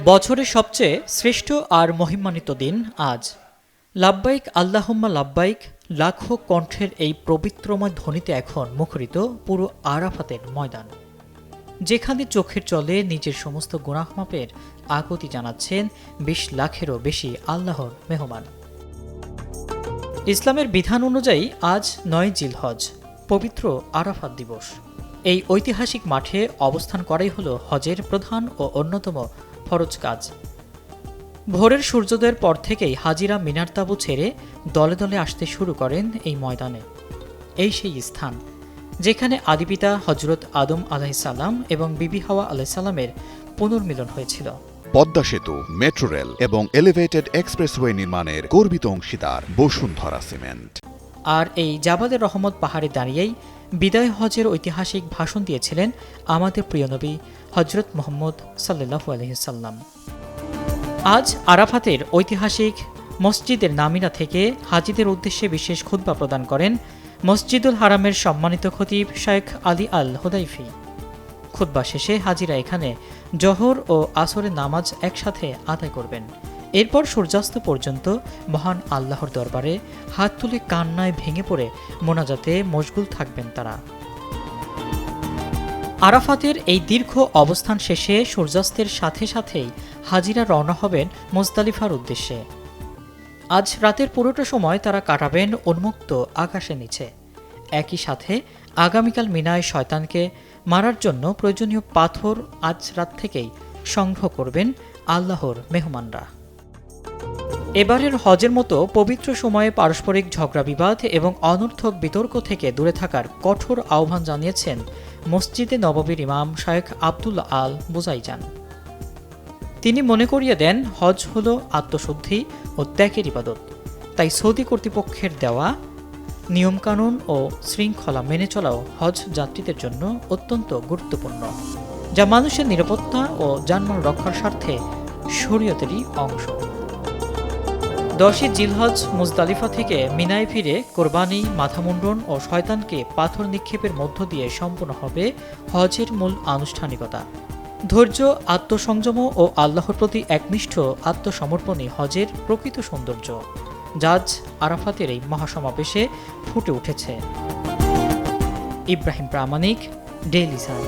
বছরের সবচেয়ে শ্রেষ্ঠ আর মহিমান্বিত দিন আজ। লাব্বাইক আল্লাহুম্মা লাব্বাইক লাখো কণ্ঠের এই পবিত্রময় ধ্বনিতে এখন মুখরিত পুরো আরাফাতের ময়দান, যেখানে চোখের জলে নিজের সমস্ত গুনাহ মাপের আকুতি জানাচ্ছেন ২০ লাখেরও বেশি আল্লাহর মেহমান। ইসলামের বিধান অনুযায়ী আজ ৯ জিলহজ, পবিত্র আরাফাত দিবস। এই ঐতিহাসিক মাঠে অবস্থান করাই হল হজের প্রধান ও অন্যতম ফরজ কাজ। ভোরের সূর্যোদয়ের পর থেকেই হাজিরা মিনার তাঁবু ছেড়ে দলে দলে আসতে শুরু করেন এই ময়দানে। এই সেই স্থান যেখানে আদিপিতা হজরত আদম আলাইসাল্লাম এবং বিবি হাওয়া আলাইসাল্লামের পুনর্মিলন হয়েছিল। পদ্মা সেতু, মেট্রো রেল এবং এলিভেটেড এক্সপ্রেসওয়ে নির্মাণের গর্বিত অংশীদার বসুন্ধরা সিমেন্ট। আর এই জাবালে রহমত পাহাড়ে দাঁড়িয়েই বিদায় হজের ঐতিহাসিক ভাষণ দিয়েছিলেন আমাদের প্রিয় নবী হজরত মুহাম্মদ সাল্লাল্লাহু আলাইহি সাল্লাম। আজ আরাফাতের ঐতিহাসিক মসজিদের নামিরা থেকে হাজিদের উদ্দেশ্যে বিশেষ খুতবা প্রদান করেন মসজিদুল হারামের সম্মানিত খতিব শেখ আলী আল হুদাইফি। খুতবা শেষে হাজিরা এখানে জোহর ও আসরের নামাজ একসাথে আদায় করবেন। এরপর সূর্যাস্ত পর্যন্ত মহান আল্লাহর দরবারে হাত তুলে কান্নায় ভেঙে পড়ে মোনাজাতে মশগুল থাকবেন তারা। আরাফাতের এই দীর্ঘ অবস্থান শেষে সূর্যাস্তের সাথে সাথেই হাজিরা রওনা হবেন মুজদালিফার উদ্দেশ্যে। আজ রাতের পুরোটা সময় তারা কাটাবেন উন্মুক্ত আকাশের নিচে। একই সাথে আগামীকাল মিনায় শয়তানকে মারার জন্য প্রয়োজনীয় পাথর আজ রাত থেকেই সংগ্রহ করবেন আল্লাহর মেহমানরা। এবারের হজের মতো পবিত্র সময়ে পারস্পরিক ঝগড়া বিবাদ এবং অনর্থক বিতর্ক থেকে দূরে থাকার কঠোর আহ্বান জানিয়েছেন মসজিদে নববীর ইমাম শায়েখ আব্দুল্লাহ আল বুজাইজান। তিনি মনে করিয়ে দেন, হজ হল আত্মশুদ্ধি ও ত্যাগের ইবাদত। তাই সৌদি কর্তৃপক্ষের দেওয়া নিয়মকানুন ও শৃঙ্খলা মেনে চলাও হজ যাত্রীদের জন্য অত্যন্ত গুরুত্বপূর্ণ, যা মানুষের নিরাপত্তা ও জানমাল রক্ষার স্বার্থে শরীয়তেরই অংশ। 10ই জিলহজ মুজদালিফা থেকে মিনায় ফিরে কোরবানি, মাথামুন্ডন ও শয়তানকে পাথর নিক্ষেপের মধ্য দিয়ে সম্পন্ন হবে হজের মূল আনুষ্ঠানিকতা। ধৈর্য, আত্মসংযম ও আল্লাহর প্রতি একনিষ্ঠ আত্মসমর্পণই হজের প্রকৃত সৌন্দর্য, যা আজ আরাফাতের এই মহাসমাবেশে ফুটে উঠেছে। ইব্রাহিম প্রামাণিক, ডেইলি সান।